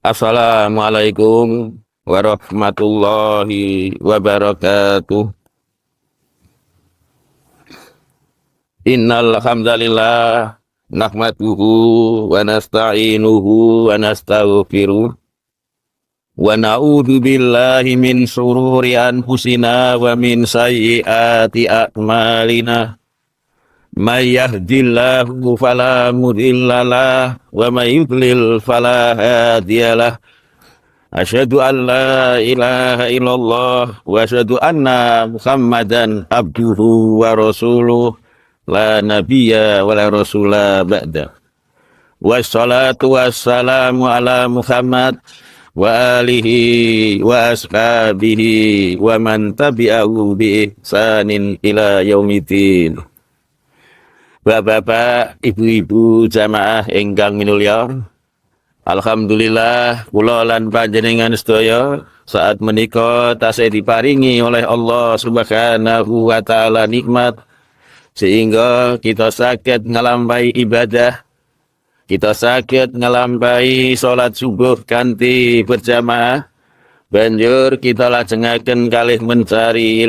Assalamualaikum warahmatullahi wabarakatuh. Innal hamdalillah nahmaduhu wa nasta'inuhu wa nastaghfiruh wa na'udzu billahi min shururi anfusina wa min sayyiati a'malina. May yahdihillahu fala mudhillalah wa may yudlil fala hadiyalah. Asyhadu an la ilaha illallah wa asyhadu anna Muhammadan abduhu wa rasuluh la nabiyya wa la rasula ba'da. Wassalatu wassalamu ala Muhammad wa alihi wa ashabihi wa man tabi'ahu bi ihsanin ila yaumiddin. Bapak-bapak, ibu-ibu jamaah ingkang minulya, alhamdulillah kula lan panjenengan sedaya saat menika tasih diparingi oleh Allah Subhanahu wa taala nikmat sehingga kita saged nglampahi ibadah, kita saged nglampahi salat subuh kanthi berjamaah, banjur kita lajengaken kalih mencari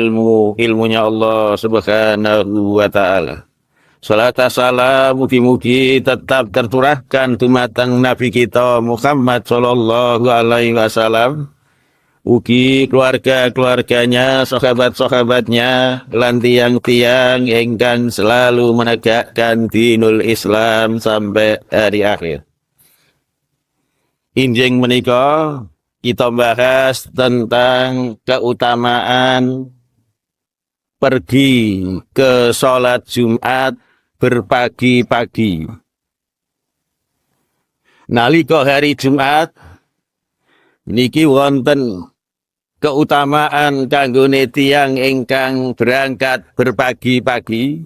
ilmunya Allah Subhanahu wa taala. Salat salam mugi-mugi tetap tercurahkan dumateng Nabi kita Muhammad sallallahu alaihi wasallam, ugi keluarga-keluarganya, sahabat-sahabatnya, lan tiang-tiang ingkang selalu menegakkan dinul Islam sampai hari akhir. Injing menika kita bahas tentang keutamaan pergi ke sholat Jumat berpagi-pagi. Nalika hari Jumat niki wonten keutamaan kanggone tiyang ingkang berangkat berpagi-pagi.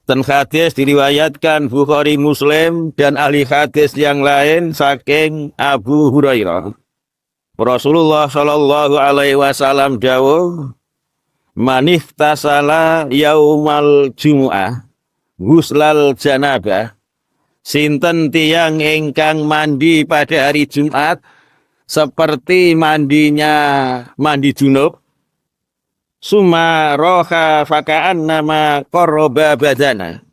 Ten hadis diriwayatkan Bukhari, Muslim dan ahli hadis yang lain saking Abu Hurairah. Rasulullah sallallahu alaihi wasallam dawuh, manihtasala yaumal jumu'ah guslal janabah, sinten tiyang ingkang mandi pada hari Jumat seperti mandi junub, summa roha faka'an nama qarraba badana,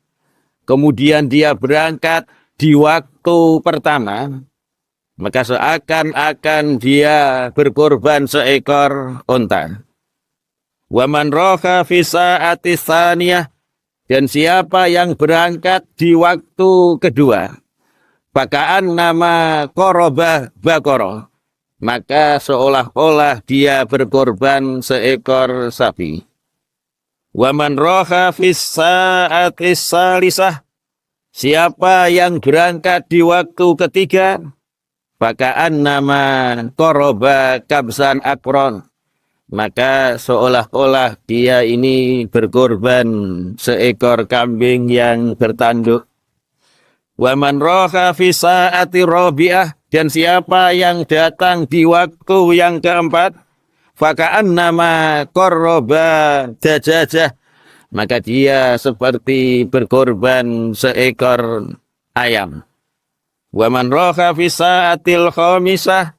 kemudian dia berangkat di waktu pertama, maka seakan-akan dia berkorban seekor unta. Wa man roha fi sa'ati tsaniyah, dan siapa yang berangkat di waktu kedua, pakaian nama qaraba baqarah, maka seolah-olah dia berkorban seekor sapi. Wa man roha fi sa'ati tsalisah, siapa yang berangkat di waktu ketiga, pakaian nama qaraba kabsan akron, maka seolah-olah dia ini berkorban seekor kambing yang bertanduk. Wa man roha fi sa'ati rabi'ah, dan siapa yang datang di waktu yang keempat, faka'an nama qarraba dajajah, maka dia seperti berkorban seekor ayam. Wa man roha fi sa'atil khamisah,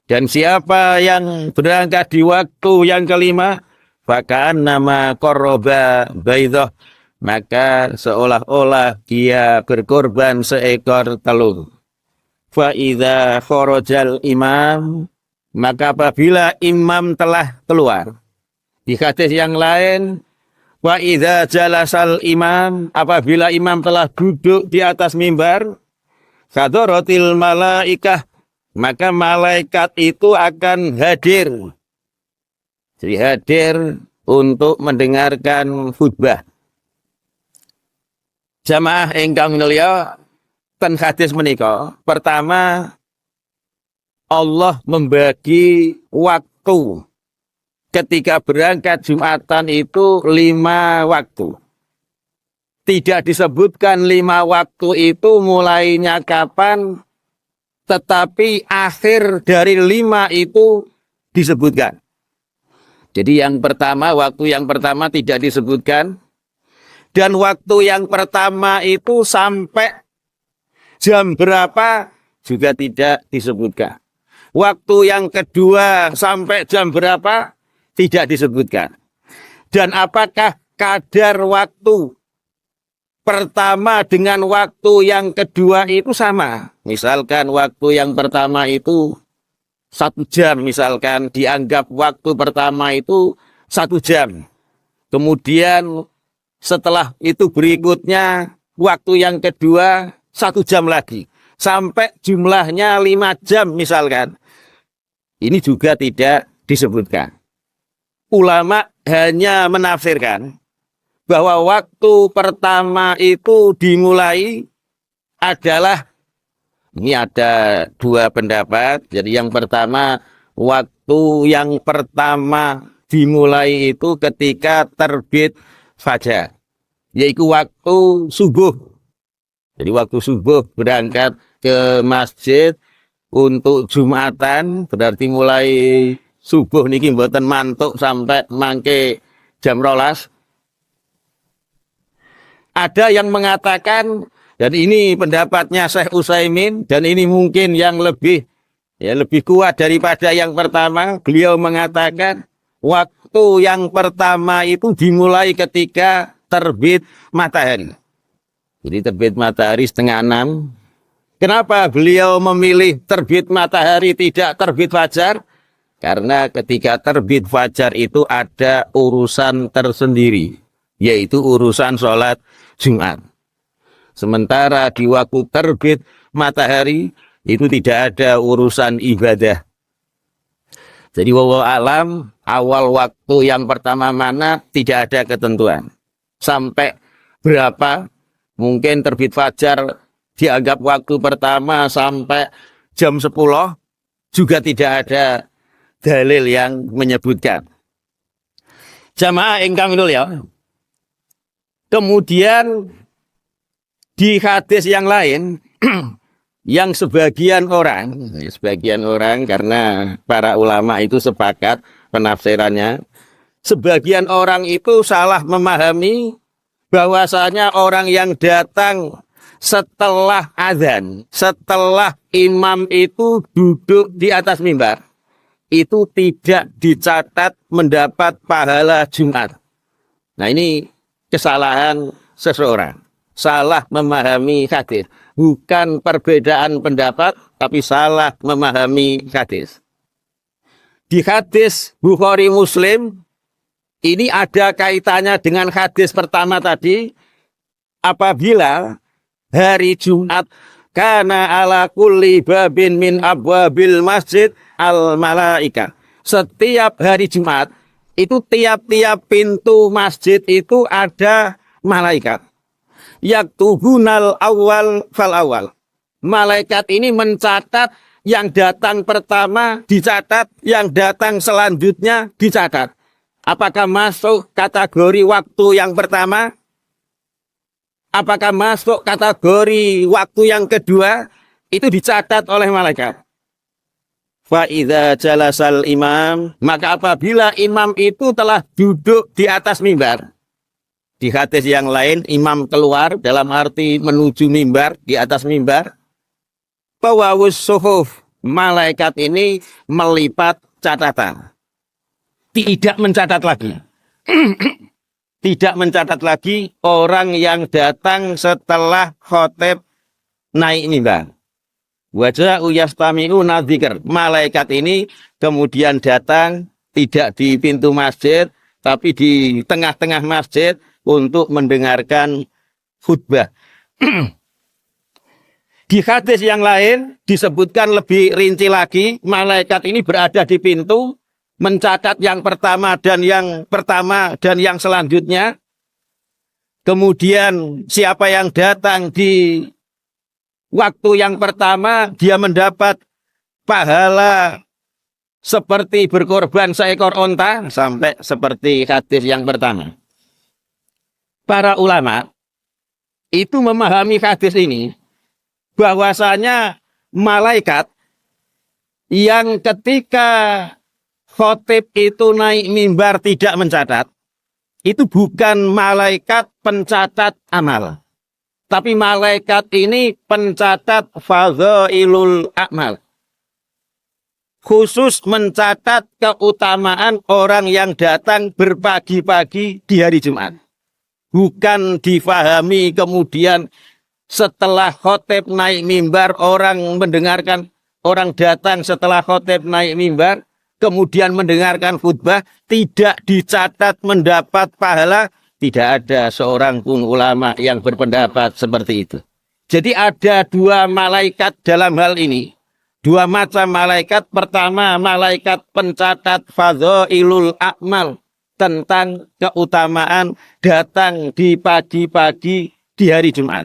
dan siapa yang berangkat di waktu yang kelima, faka'an nama qarraba baidah, maka seolah-olah dia berkorban seekor telur. Fa idza kharajal imam, maka apabila imam telah keluar. Di hadis yang lain, wa idza jalasal imam, apabila imam telah duduk di atas mimbar, hadaratil malaikah, maka malaikat itu akan hadir. Jadi hadir untuk mendengarkan khutbah. Jamaah ingkang mulya, ten hadis menika, pertama Allah membagi waktu ketika berangkat Jumatan itu 5 waktu. Tidak disebutkan 5 waktu itu mulainya kapan, tetapi akhir dari 5 itu disebutkan. Jadi yang pertama, waktu yang pertama tidak disebutkan. Dan waktu yang pertama itu sampai jam berapa juga tidak disebutkan. Waktu yang kedua sampai jam berapa tidak disebutkan. Dan apakah kadar waktu pertama dengan waktu yang kedua itu sama? Misalkan waktu yang pertama itu 1 jam, misalkan dianggap waktu pertama itu 1 jam. Kemudian setelah itu berikutnya waktu yang kedua 1 jam lagi. Sampai jumlahnya 5 jam misalkan. Ini juga tidak disebutkan. Ulama hanya menafsirkan bahwa waktu pertama itu dimulai adalah, ini ada 2 pendapat. Jadi yang pertama, waktu yang pertama dimulai itu ketika terbit fajar, yaitu waktu subuh. Jadi waktu subuh berangkat ke masjid untuk Jumatan, berarti mulai subuh niki mboten mantuk sampai mangke jam 12. Ada yang mengatakan, dan ini pendapatnya Syekh Utsaimin, dan ini mungkin yang lebih kuat daripada yang pertama. Beliau mengatakan waktu yang pertama itu dimulai ketika terbit matahari. Jadi terbit matahari 5:30. Kenapa beliau memilih terbit matahari tidak terbit fajar? Karena ketika terbit fajar itu ada urusan tersendiri, yaitu urusan sholat Jumat. Sementara di waktu terbit matahari itu tidak ada urusan ibadah. Jadi wallahu alam, awal waktu yang pertama mana tidak ada ketentuan. Sampai berapa, mungkin terbit fajar dianggap waktu pertama sampai jam 10, juga tidak ada dalil yang menyebutkan. Jamaah ingkang mulya. Kemudian di hadis yang lain yang sebagian orang karena para ulama itu sepakat penafsirannya, sebagian orang itu salah memahami bahwasanya orang yang datang setelah azan, setelah imam itu duduk di atas mimbar, itu tidak dicatat mendapat pahala Jumat. Nah, ini kesalahan seseorang, salah memahami hadis, bukan perbedaan pendapat, tapi salah memahami hadis. Di hadis Bukhari Muslim ini ada kaitannya dengan hadis pertama tadi. Apabila hari Jumat, kana ala kulli babin min abwabil masjid al malaika. Setiap hari Jumat itu tiap-tiap pintu masjid itu ada malaikat. Yaktubunal awal fal awal. Malaikat ini mencatat yang datang pertama dicatat, yang datang selanjutnya dicatat. Apakah masuk kategori waktu yang pertama? Apakah masuk kategori waktu yang kedua? Itu dicatat oleh malaikat. Fa idza jalasal imam, maka apabila imam itu telah duduk di atas mimbar. Di hadis yang lain imam keluar dalam arti menuju mimbar, di atas mimbar. Bawawus suhuf, malaikat ini melipat catatan. Tidak mencatat lagi. Tidak mencatat lagi orang yang datang setelah khotib naik mimbar. Waja'u yastami'una dzikr. Malaikat ini kemudian datang tidak di pintu masjid, tapi di tengah-tengah masjid untuk mendengarkan khutbah. Di hadis yang lain disebutkan lebih rinci lagi, malaikat ini berada di pintu, mencatat yang pertama dan yang selanjutnya. Kemudian siapa yang datang di waktu yang pertama, dia mendapat pahala seperti berkorban seekor onta, sampai seperti hadis yang pertama. Para ulama itu memahami hadis ini, bahwasanya malaikat yang ketika khotib itu naik mimbar tidak mencatat, itu bukan malaikat pencatat amal, Tapi malaikat ini pencatat fadhailul a'mal. Khusus mencatat keutamaan orang yang datang berpagi-pagi di hari Jumat. Bukan difahami kemudian setelah khotib naik mimbar, orang mendengarkan, orang datang setelah khotib naik mimbar, kemudian mendengarkan khutbah, tidak dicatat mendapat pahala. Tidak ada seorang pun ulama yang berpendapat seperti itu. Jadi ada dua malaikat dalam hal ini. Dua macam malaikat. Pertama, malaikat pencatat fadhailul a'mal, tentang keutamaan datang di pagi-pagi di hari Jumat.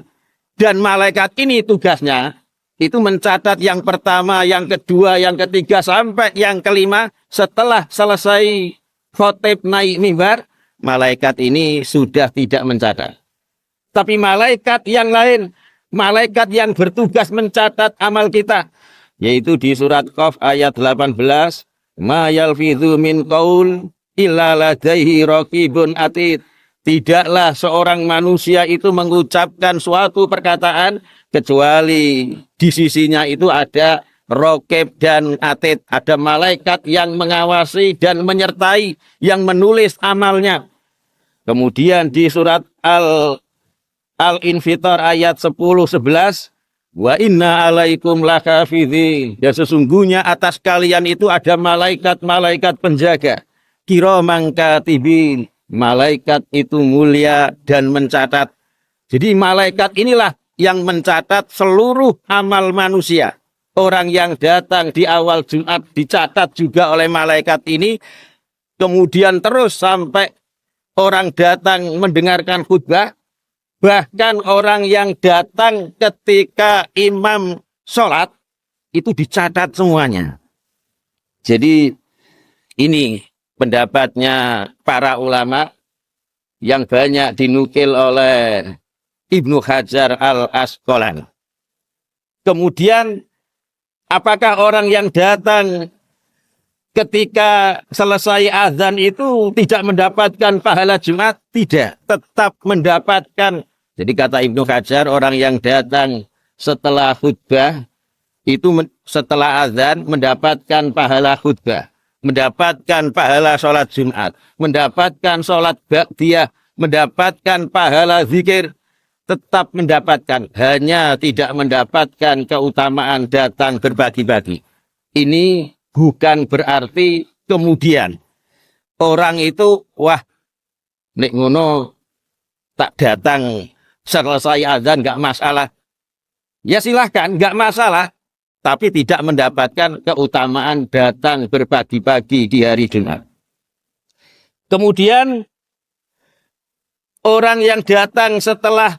Dan malaikat ini tugasnya itu mencatat yang pertama, yang kedua, yang ketiga, sampai yang kelima. Setelah selesai khotib naik mimbar, malaikat ini sudah tidak mencatat. Tapi malaikat yang lain, malaikat yang bertugas mencatat amal kita, yaitu di surat Qaf ayat 18, ma yalfidhu min qaul illa ladaihi raqibun atid. Tidaklah seorang manusia itu mengucapkan suatu perkataan kecuali di sisinya itu ada raqib dan atid, ada malaikat yang mengawasi dan menyertai, yang menulis amalnya. Kemudian di surat Al-Infitar ayat 10-11, wa inna alaikum lakafidhin, dan sesungguhnya atas kalian itu ada malaikat-malaikat penjaga, kiramang katibin, malaikat itu mulia dan mencatat. Jadi malaikat inilah yang mencatat seluruh amal manusia. Orang yang datang di awal Jumat dicatat juga oleh malaikat ini. Kemudian terus sampai orang datang mendengarkan khutbah. Bahkan orang yang datang ketika imam sholat, itu dicatat semuanya. Jadi ini pendapatnya para ulama yang banyak dinukil oleh Ibnu Hajar al-Asqalani. Kemudian apakah orang yang datang ketika selesai azan itu tidak mendapatkan pahala Jumat? Tidak, tetap mendapatkan. Jadi kata Ibnu Hajar, orang yang datang setelah khutbah itu setelah azan mendapatkan pahala khutbah, mendapatkan pahala sholat Jumat, mendapatkan sholat ba'diyah, mendapatkan pahala zikir, tetap mendapatkan. Hanya tidak mendapatkan keutamaan datang berbagi-bagi. Ini bukan berarti kemudian orang itu, wah, nek ngono tak datang selesai azan nggak masalah. Ya silahkan, nggak masalah. Tapi tidak mendapatkan keutamaan datang berbagi-bagi di hari Jumat. Kemudian orang yang datang setelah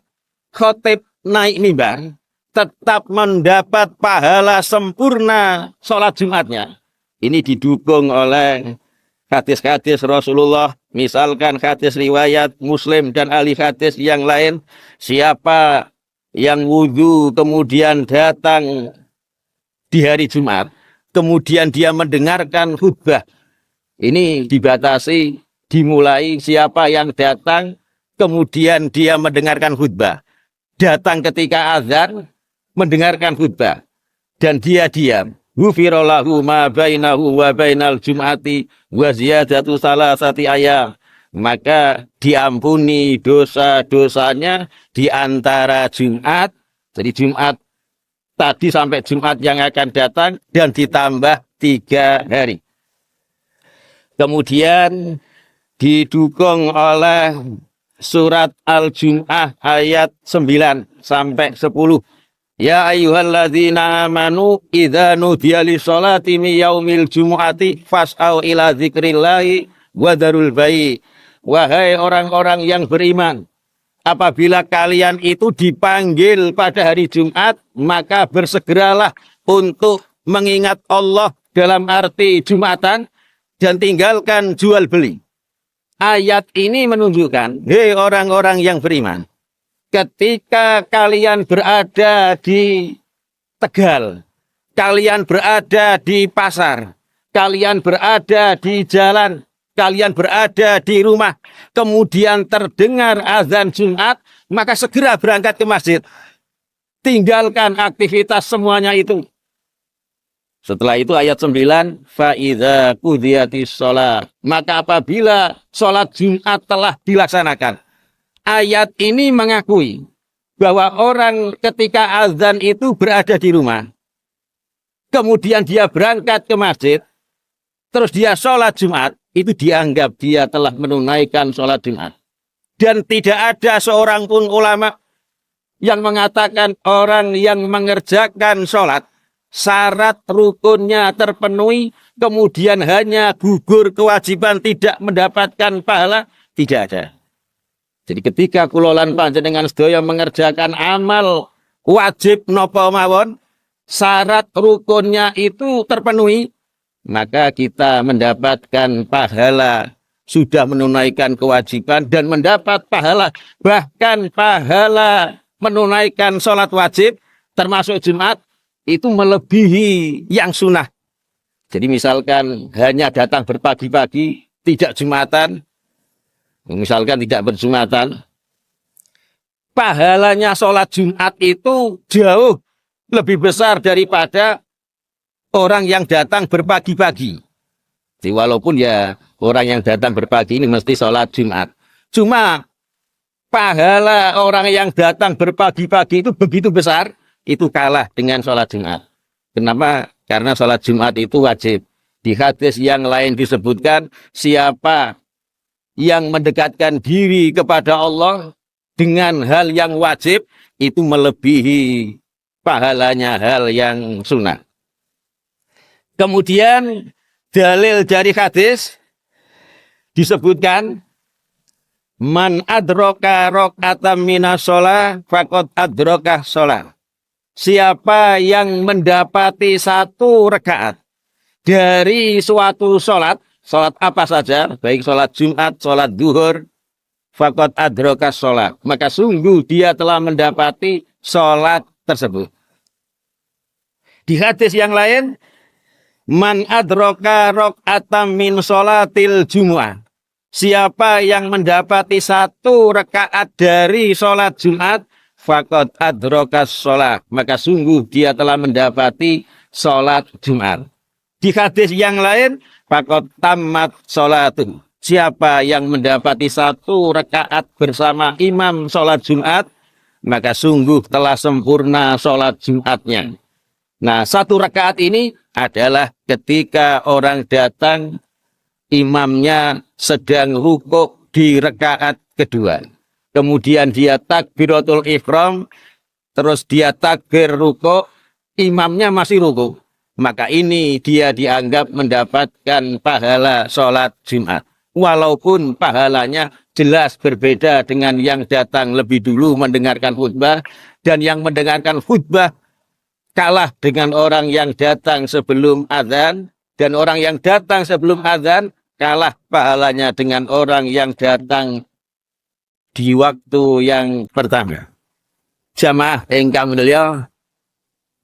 khotib naik mimbar tetap mendapat pahala sempurna sholat Jumatnya. Ini didukung oleh hadis-hadis Rasulullah, misalkan hadis riwayat Muslim dan ahli hadis yang lain, siapa yang wudhu kemudian datang di hari Jumat, kemudian dia mendengarkan khutbah, ini dibatasi, dimulai siapa yang datang, kemudian dia mendengarkan khutbah, datang ketika azan, mendengarkan khutbah, dan dia diam. Ghufira lahu ma bainahu wa bainal jum'ati wa ziyadatu salasati ayam. Maka diampuni dosa-dosanya di antara Jumat, jadi Jumat tadi sampai Jumat yang akan datang, dan ditambah 3 hari. Kemudian didukung oleh surat Al-Jum'ah ayat 9 sampai 10. Ya ayyuhalladzina amanu idza nudiya lis-sholati min yaumil jumu'ati fas'au ila dzikrillahi wa dzarul bai'. Wahai orang-orang yang beriman, apabila kalian itu dipanggil pada hari Jumat, maka bersegeralah untuk mengingat Allah dalam arti Jumatan dan tinggalkan jual beli. Ayat ini menunjukkan, hei orang-orang yang beriman, ketika kalian berada di Tegal, kalian berada di pasar, kalian berada di jalan, kalian berada di rumah, kemudian terdengar azan Jumat, maka segera berangkat ke masjid. Tinggalkan aktivitas semuanya itu. Setelah itu ayat 9, fa'idza qudiyatis shalah. Maka apabila sholat Jumat telah dilaksanakan. Ayat ini mengakui bahwa orang ketika azan itu berada di rumah. Kemudian dia berangkat ke masjid. Terus dia sholat Jumat. Itu dianggap dia telah menunaikan sholat Jumat. Dan tidak ada seorang pun ulama yang mengatakan orang yang mengerjakan sholat, syarat rukunnya terpenuhi, kemudian hanya gugur kewajiban tidak mendapatkan pahala, tidak ada. Jadi ketika kulolan panjenengan sedaya mengerjakan amal wajib napa mawon, syarat rukunnya itu terpenuhi, maka kita mendapatkan pahala sudah menunaikan kewajiban dan mendapat pahala, bahkan pahala menunaikan sholat wajib termasuk Jumat itu melebihi yang sunnah. Jadi misalkan hanya datang berpagi-pagi, tidak Jumatan, misalkan tidak berjumatan, pahalanya sholat Jumat itu jauh lebih besar daripada orang yang datang berpagi-pagi. Jadi walaupun ya orang yang datang berpagi ini mesti sholat Jumat. Cuma pahala orang yang datang berpagi-pagi itu begitu besar, itu kalah dengan sholat Jumat. Kenapa? Karena sholat Jumat itu wajib. Di hadis yang lain disebutkan, siapa yang mendekatkan diri kepada Allah dengan hal yang wajib, itu melebihi pahalanya hal yang sunnah. Kemudian dalil dari hadis disebutkan, man adroka rok'atam minas sholah faqad adroka sholah. Siapa yang mendapati satu rakaat dari suatu sholat, sholat apa saja, baik sholat Jumat, sholat duhur, faqad adroka sholah, maka sungguh dia telah mendapati sholat tersebut. Di hadis yang lain, man adroka rok'atam min sholatil jumu'ah. Siapa yang mendapati satu rakaat dari sholat Jumat, faqad adroka sholat, maka sungguh dia telah mendapati sholat Jumat. Di hadis yang lain, faqad tammat sholatuh. Siapa yang mendapati satu rakaat bersama imam sholat Jumat, maka sungguh telah sempurna sholat Jumatnya. Nah, satu rakaat ini adalah ketika orang datang, imamnya sedang rukuk di rakaat kedua. Kemudian dia takbiratul ihram, terus dia takbir rukuk, imamnya masih rukuk. Maka ini dia dianggap mendapatkan pahala sholat Jumat. Walaupun pahalanya jelas berbeda dengan yang datang lebih dulu mendengarkan khutbah, dan yang mendengarkan khutbah kalah dengan orang yang datang sebelum azan, dan orang yang datang sebelum azan kalah pahalanya dengan orang yang datang di waktu yang pertama. Jamaah ingkang mulya,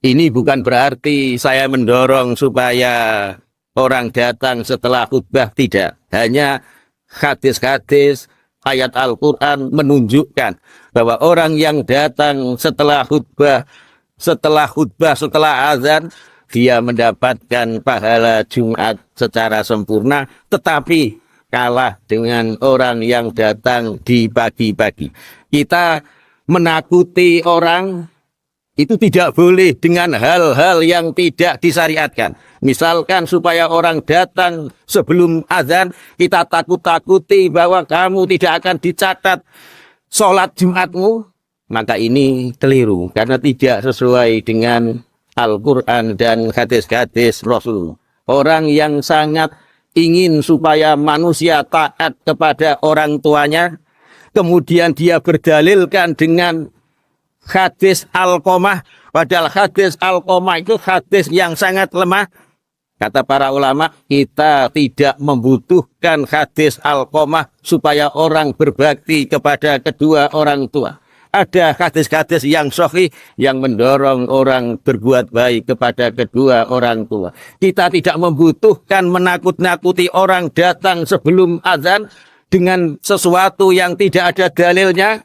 ini bukan berarti saya mendorong supaya orang datang setelah khutbah, tidak. Hanya hadis-hadis ayat Al-Quran menunjukkan bahwa orang yang datang setelah khutbah, setelah azan, dia mendapatkan pahala Jumat secara sempurna, tetapi kalah dengan orang yang datang di pagi-pagi. Kita menakuti orang itu tidak boleh dengan hal-hal yang tidak disyariatkan. Misalkan supaya orang datang sebelum azan, kita takut-takuti bahwa kamu tidak akan dicatat sholat Jumatmu, maka ini keliru karena tidak sesuai dengan Al-Quran dan hadis-hadis Rasul. Orang yang sangat ingin supaya manusia taat kepada orang tuanya, kemudian dia berdalilkan dengan hadis Al-Qamah, padahal hadis Al-Qamah itu hadis yang sangat lemah. Kata para ulama, kita tidak membutuhkan hadis Al-Qamah supaya orang berbakti kepada kedua orang tua. ada hadis-hadis yang sahih yang mendorong orang berbuat baik kepada kedua orang tua. Kita tidak membutuhkan menakut-nakuti orang datang sebelum azan dengan sesuatu yang tidak ada dalilnya.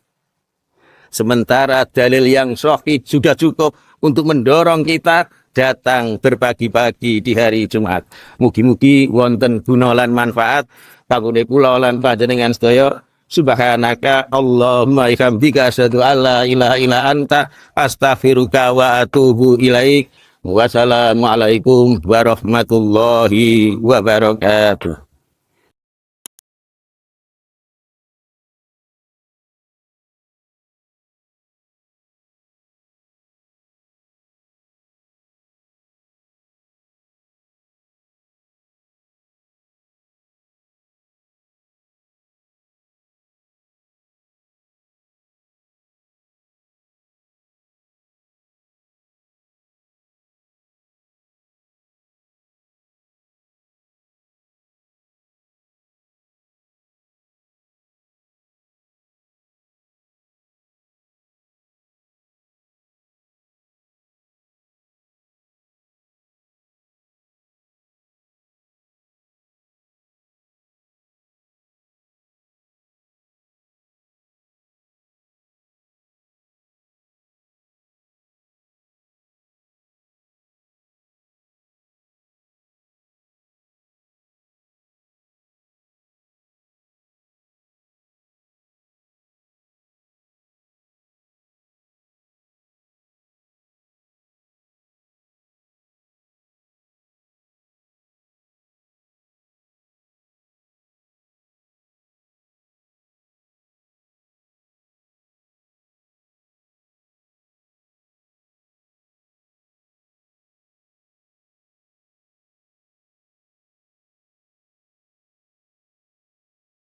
Sementara dalil yang sahih sudah cukup untuk mendorong kita datang berbagi-bagi di hari Jumat. Mugi-mugi wonten guna lan manfaat kangge kula lan panjenengan sedaya. Subhanaka Allahumma bihamdika asyhadu an la ilaha illa anta astaghfiruka wa atubu ilaik. Wassalamualaikum warahmatullahi wabarakatuh.